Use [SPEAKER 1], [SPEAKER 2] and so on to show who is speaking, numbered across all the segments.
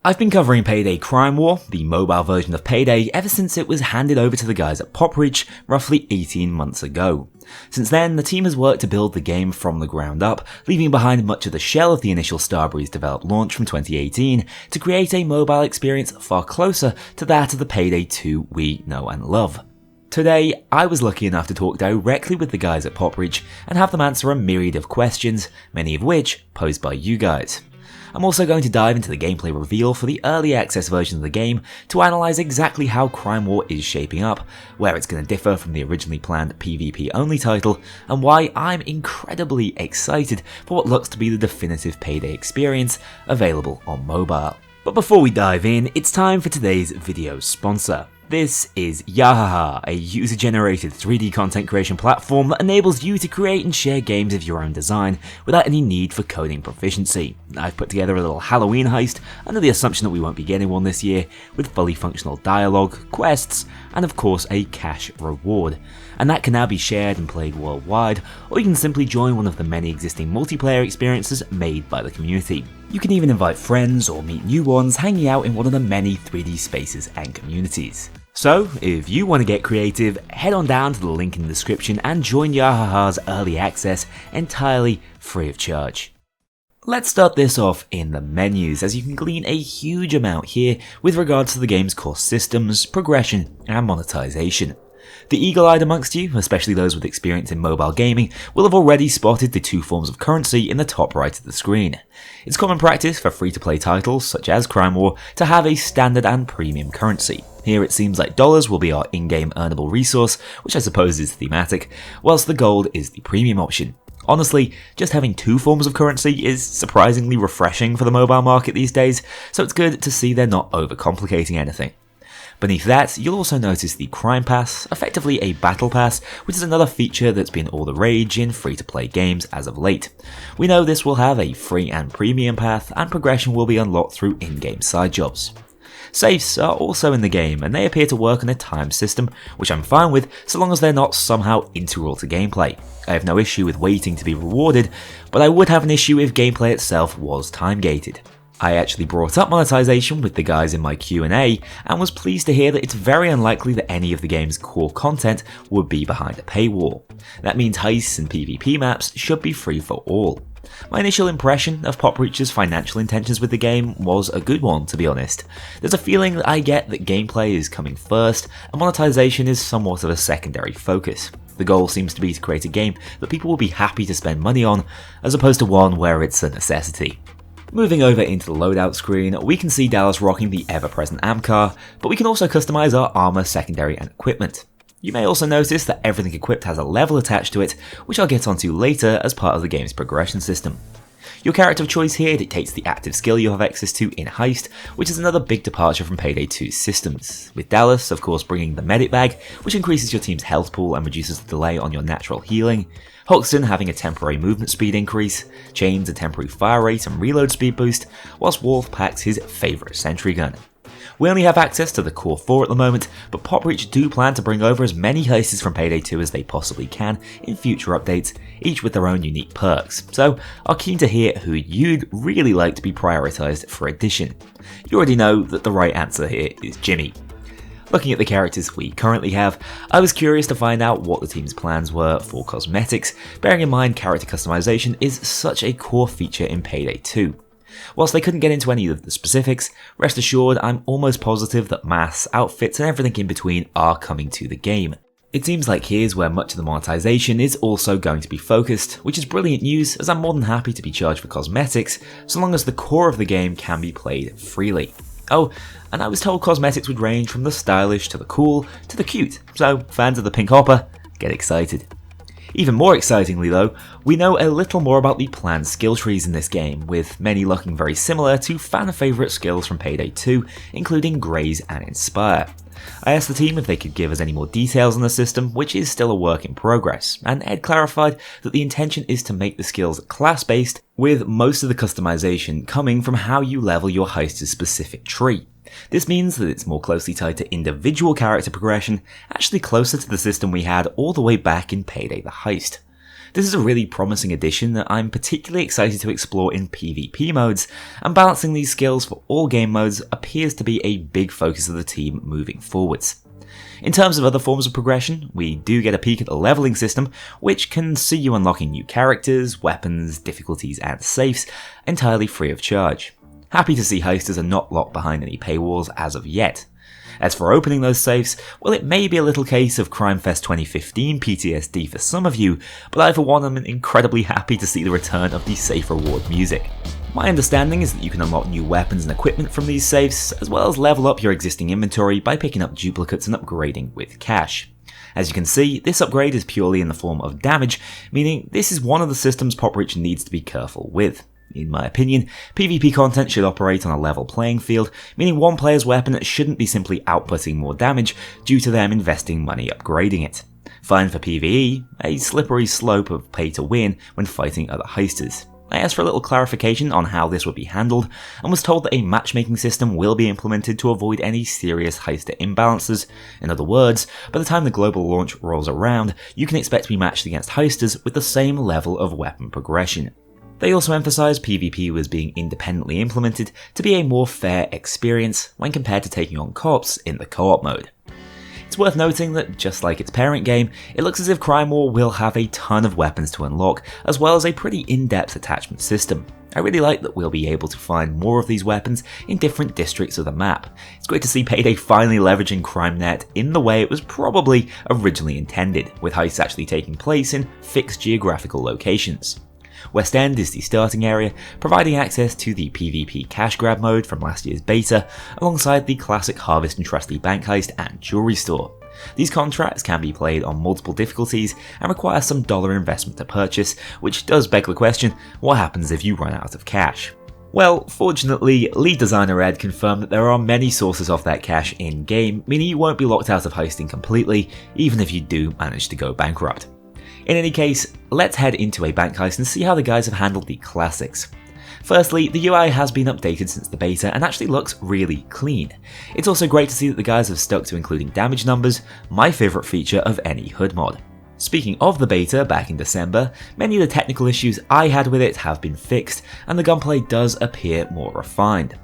[SPEAKER 1] I've been covering Payday Crime War, the mobile version of Payday, ever since it was handed over to the guys at PopReach roughly 18 months ago. Since then, the team has worked to build the game from the ground up, leaving behind much of the shell of the initial Starbreeze developed launch from 2018 to create a mobile experience far closer to that of the Payday 2 we know and love. Today, I was lucky enough to talk directly with the guys at PopReach and have them answer a myriad of questions, many of which posed by you guys. I'm also going to dive into the gameplay reveal for the early access version of the game to analyse exactly how Crime War is shaping up, where it's going to differ from the originally planned PvP only title, and why I'm incredibly excited for what looks to be the definitive Payday experience available on mobile. But before we dive in, it's time for today's video sponsor. This is Yahaha, a user-generated 3D content creation platform that enables you to create and share games of your own design without any need for coding proficiency. I've put together a little Halloween heist under the assumption that we won't be getting one this year, with fully functional dialogue, quests, and of course a cash reward. And that can now be shared and played worldwide, or you can simply join one of the many existing multiplayer experiences made by the community. You can even invite friends or meet new ones hanging out in one of the many 3D spaces and communities. So, if you want to get creative, head on down to the link in the description and join Yahaha's early access entirely free of charge. Let's start this off in the menus, as you can glean a huge amount here with regards to the game's core systems, progression, and monetization. The eagle-eyed amongst you, especially those with experience in mobile gaming, will have already spotted the two forms of currency in the top right of the screen. It's common practice for free-to-play titles, such as Crime War, to have a standard and premium currency. Here it seems like dollars will be our in-game earnable resource, which I suppose is thematic, whilst the gold is the premium option. Honestly, just having two forms of currency is surprisingly refreshing for the mobile market these days, so it's good to see they're not overcomplicating anything. Beneath that, you'll also notice the Crime Pass, effectively a Battle Pass, which is another feature that's been all the rage in free-to-play games as of late. We know this will have a free and premium path, and progression will be unlocked through in-game side jobs. Safes are also in the game, and they appear to work on a time system, which I'm fine with so long as they're not somehow integral to gameplay. I have no issue with waiting to be rewarded, but I would have an issue if gameplay itself was time-gated. I actually brought up monetization with the guys in my Q&A and was pleased to hear that it's very unlikely that any of the game's core content would be behind a paywall. That means heists and PvP maps should be free for all. My initial impression of PopReach's financial intentions with the game was a good one, to be honest. There's a feeling that I get that gameplay is coming first and monetization is somewhat of a secondary focus. The goal seems to be to create a game that people will be happy to spend money on, as opposed to one where it's a necessity. Moving over into the loadout screen, we can see Dallas rocking the ever-present Amcar, but we can also customize our armor, secondary, and equipment. You may also notice that everything equipped has a level attached to it, which I'll get onto later as part of the game's progression system. Your character of choice here dictates the active skill you have access to in Heist, which is another big departure from Payday 2's systems, with Dallas of course bringing the medic bag, which increases your team's health pool and reduces the delay on your natural healing, Hoxton having a temporary movement speed increase, Chains a temporary fire rate and reload speed boost, whilst Wolf packs his favourite sentry gun. We only have access to the core 4 at the moment, but PopReach do plan to bring over as many heists from Payday 2 as they possibly can in future updates, each with their own unique perks, so I'm keen to hear who you'd really like to be prioritised for addition. You already know that the right answer here is Jimmy. Looking at the characters we currently have, I was curious to find out what the team's plans were for cosmetics, bearing in mind character customization is such a core feature in Payday 2. Whilst they couldn't get into any of the specifics, rest assured I'm almost positive that masks, outfits and everything in between are coming to the game. It seems like here's where much of the monetization is also going to be focused, which is brilliant news as I'm more than happy to be charged for cosmetics so long as the core of the game can be played freely. Oh, and I was told cosmetics would range from the stylish to the cool to the cute, so fans of the pink hopper, get excited. Even more excitingly though, we know a little more about the planned skill trees in this game, with many looking very similar to fan favourite skills from Payday 2, including Graze and Inspire. I asked the team if they could give us any more details on the system, which is still a work in progress, and Ed clarified that the intention is to make the skills class-based, with most of the customization coming from how you level your heist's specific tree. This means that it's more closely tied to individual character progression, actually closer to the system we had all the way back in Payday the Heist. This is a really promising addition that I'm particularly excited to explore in PvP modes, and balancing these skills for all game modes appears to be a big focus of the team moving forwards. In terms of other forms of progression, we do get a peek at the leveling system, which can see you unlocking new characters, weapons, difficulties and safes entirely free of charge. Happy to see heisters are not locked behind any paywalls as of yet. As for opening those safes, well, it may be a little case of CrimeFest 2015 PTSD for some of you, but I for one am incredibly happy to see the return of the safe reward music. My understanding is that you can unlock new weapons and equipment from these safes, as well as level up your existing inventory by picking up duplicates and upgrading with cash. As you can see, this upgrade is purely in the form of damage, meaning this is one of the systems Poprich needs to be careful with. In my opinion, PvP content should operate on a level playing field, meaning one player's weapon shouldn't be simply outputting more damage due to them investing money upgrading it. Fine for PvE, a slippery slope of pay to win when fighting other heisters. I asked for a little clarification on how this would be handled, and was told that a matchmaking system will be implemented to avoid any serious heister imbalances. In other words, by the time the global launch rolls around, you can expect to be matched against heisters with the same level of weapon progression. They also emphasised PvP was being independently implemented to be a more fair experience when compared to taking on cops in the co-op mode. It's worth noting that just like its parent game, it looks as if Crime War will have a ton of weapons to unlock, as well as a pretty in-depth attachment system. I really like that we'll be able to find more of these weapons in different districts of the map. It's great to see Payday finally leveraging CrimeNet in the way it was probably originally intended, with heists actually taking place in fixed geographical locations. West End is the starting area, providing access to the PvP cash grab mode from last year's beta, alongside the classic Harvest and Trusty bank heist and jewelry store. These contracts can be played on multiple difficulties and require some dollar investment to purchase, which does beg the question, what happens if you run out of cash? Well, fortunately, lead designer Ed confirmed that there are many sources of that cash in-game, meaning you won't be locked out of heisting completely, even if you do manage to go bankrupt. In any case, let's head into a bank heist and see how the guys have handled the classics. Firstly, the UI has been updated since the beta and actually looks really clean. It's also great to see that the guys have stuck to including damage numbers, my favourite feature of any HUD mod. Speaking of the beta back in December, many of the technical issues I had with it have been fixed, and the gunplay does appear more refined.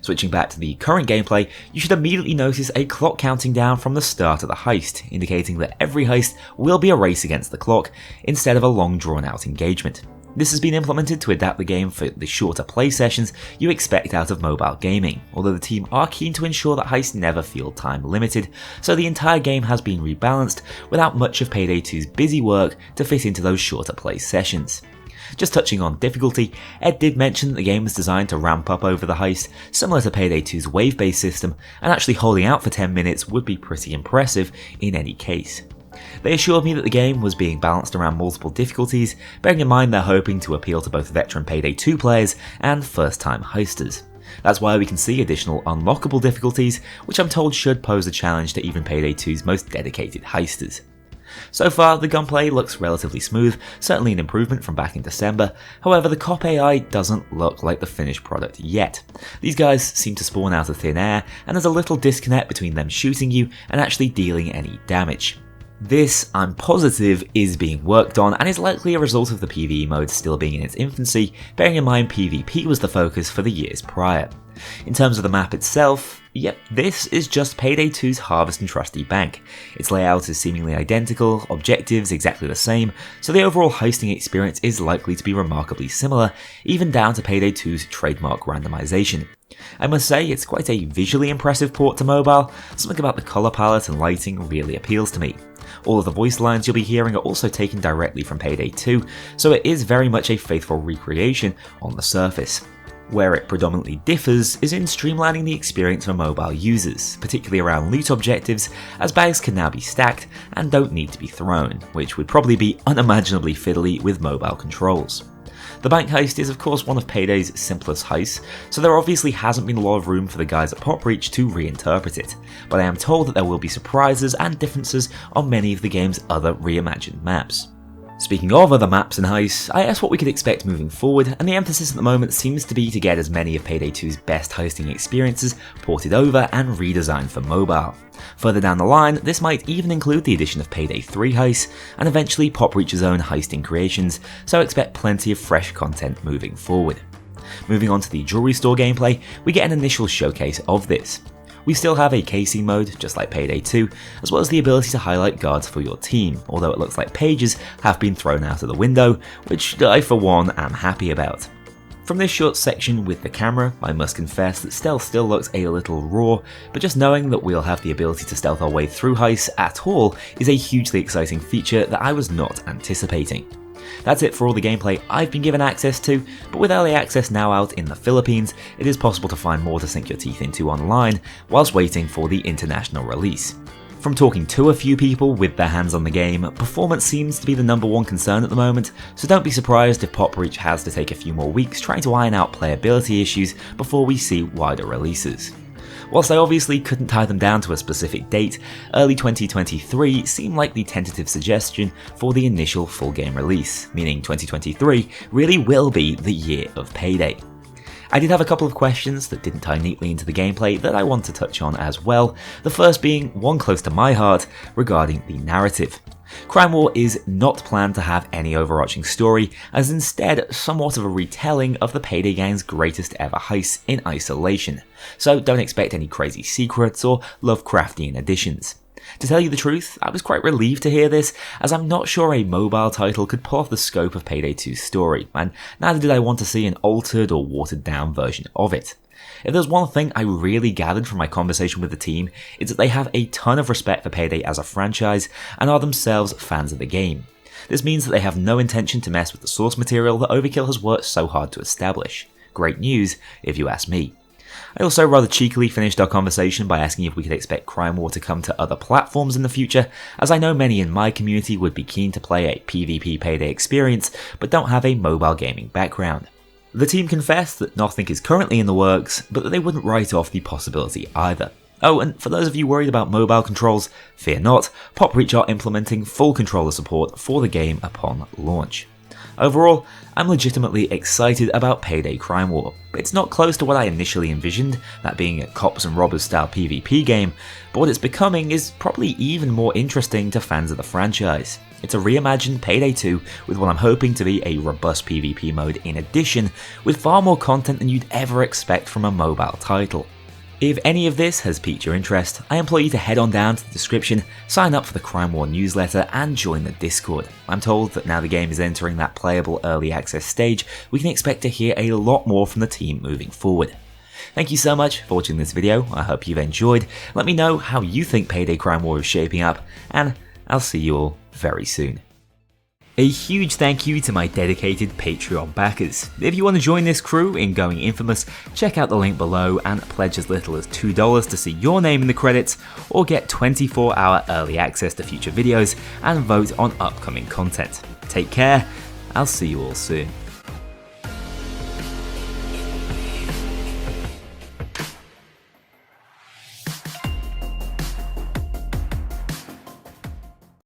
[SPEAKER 1] Switching back to the current gameplay, you should immediately notice a clock counting down from the start of the heist, indicating that every heist will be a race against the clock instead of a long drawn out engagement. This has been implemented to adapt the game for the shorter play sessions you expect out of mobile gaming, although the team are keen to ensure that heists never feel time limited, so the entire game has been rebalanced without much of Payday 2's busy work to fit into those shorter play sessions. Just touching on difficulty, Ed did mention that the game was designed to ramp up over the heist, similar to Payday 2's wave-based system, and actually holding out for 10 minutes would be pretty impressive in any case. They assured me that the game was being balanced around multiple difficulties, bearing in mind they're hoping to appeal to both veteran Payday 2 players and first-time heisters. That's why we can see additional unlockable difficulties, which I'm told should pose a challenge to even Payday 2's most dedicated heisters. So far, the gunplay looks relatively smooth, certainly an improvement from back in December. However, the cop AI doesn't look like the finished product yet. These guys seem to spawn out of thin air, and there's a little disconnect between them shooting you and actually dealing any damage. This, I'm positive, is being worked on and is likely a result of the PvE mode still being in its infancy, bearing in mind PvP was the focus for the years prior. In terms of the map itself, yep, this is just Payday 2's Harvest and Trusty Bank. Its layout is seemingly identical, objectives exactly the same, so the overall heisting experience is likely to be remarkably similar, even down to Payday 2's trademark randomization. I must say, it's quite a visually impressive port to mobile. Something about the colour palette and lighting really appeals to me. All of the voice lines you'll be hearing are also taken directly from Payday 2, so it is very much a faithful recreation on the surface. Where it predominantly differs is in streamlining the experience for mobile users, particularly around loot objectives, as bags can now be stacked and don't need to be thrown, which would probably be unimaginably fiddly with mobile controls. The bank heist is of course one of Payday's simplest heists, so there obviously hasn't been a lot of room for the guys at Poprich to reinterpret it, but I am told that there will be surprises and differences on many of the game's other reimagined maps. Speaking of other maps and heists, I asked what we could expect moving forward, and the emphasis at the moment seems to be to get as many of Payday 2's best heisting experiences ported over and redesigned for mobile. Further down the line, this might even include the addition of Payday 3 heists, and eventually PopReach's own heisting creations, so expect plenty of fresh content moving forward. Moving on to the jewelry store gameplay, we get an initial showcase of this. We still have a casing mode, just like Payday 2, as well as the ability to highlight guards for your team, although it looks like pages have been thrown out of the window, which I for one am happy about. From this short section with the camera, I must confess that stealth still looks a little raw, but just knowing that we'll have the ability to stealth our way through heists at all is a hugely exciting feature that I was not anticipating. That's it for all the gameplay I've been given access to, but with early access now out in the Philippines, it is possible to find more to sink your teeth into online whilst waiting for the international release. From talking to a few people with their hands on the game, performance seems to be the #1 concern at the moment, so don't be surprised if PopReach has to take a few more weeks trying to iron out playability issues before we see wider releases. Whilst I obviously couldn't tie them down to a specific date, early 2023 seemed like the tentative suggestion for the initial full game release, meaning 2023 really will be the year of Payday. I did have a couple of questions that didn't tie neatly into the gameplay that I want to touch on as well, the first being one close to my heart regarding the narrative. Crime War is not planned to have any overarching story, as instead somewhat of a retelling of the Payday gang's greatest ever heists in isolation, so don't expect any crazy secrets or Lovecraftian additions. To tell you the truth, I was quite relieved to hear this, as I'm not sure a mobile title could pull off the scope of Payday 2's story, and neither did I want to see an altered or watered down version of it. If there's one thing I really gathered from my conversation with the team, it's that they have a ton of respect for Payday as a franchise and are themselves fans of the game. This means that they have no intention to mess with the source material that Overkill has worked so hard to establish. Great news, if you ask me. I also rather cheekily finished our conversation by asking if we could expect Crime War to come to other platforms in the future, as I know many in my community would be keen to play a PvP Payday experience, but don't have a mobile gaming background. The team confessed that nothing is currently in the works, but that they wouldn't write off the possibility either. Oh, and for those of you worried about mobile controls, fear not, PopReach are implementing full controller support for the game upon launch. Overall, I'm legitimately excited about Payday Crime War. It's not close to what I initially envisioned, that being a cops and robbers style PvP game, but what it's becoming is probably even more interesting to fans of the franchise. It's a reimagined Payday 2 with what I'm hoping to be a robust PvP mode in addition, with far more content than you'd ever expect from a mobile title. If any of this has piqued your interest, I implore you to head on down to the description, sign up for the Crime War newsletter and join the Discord. I'm told that now the game is entering that playable early access stage, we can expect to hear a lot more from the team moving forward. Thank you so much for watching this video, I hope you've enjoyed. Let me know how you think Payday Crime War is shaping up, and I'll see you all very soon. A huge thank you to my dedicated Patreon backers. If you want to join this crew in going infamous, check out the link below and pledge as little as $2 to see your name in the credits, or get 24-hour early access to future videos and vote on upcoming content. Take care, I'll see you all soon.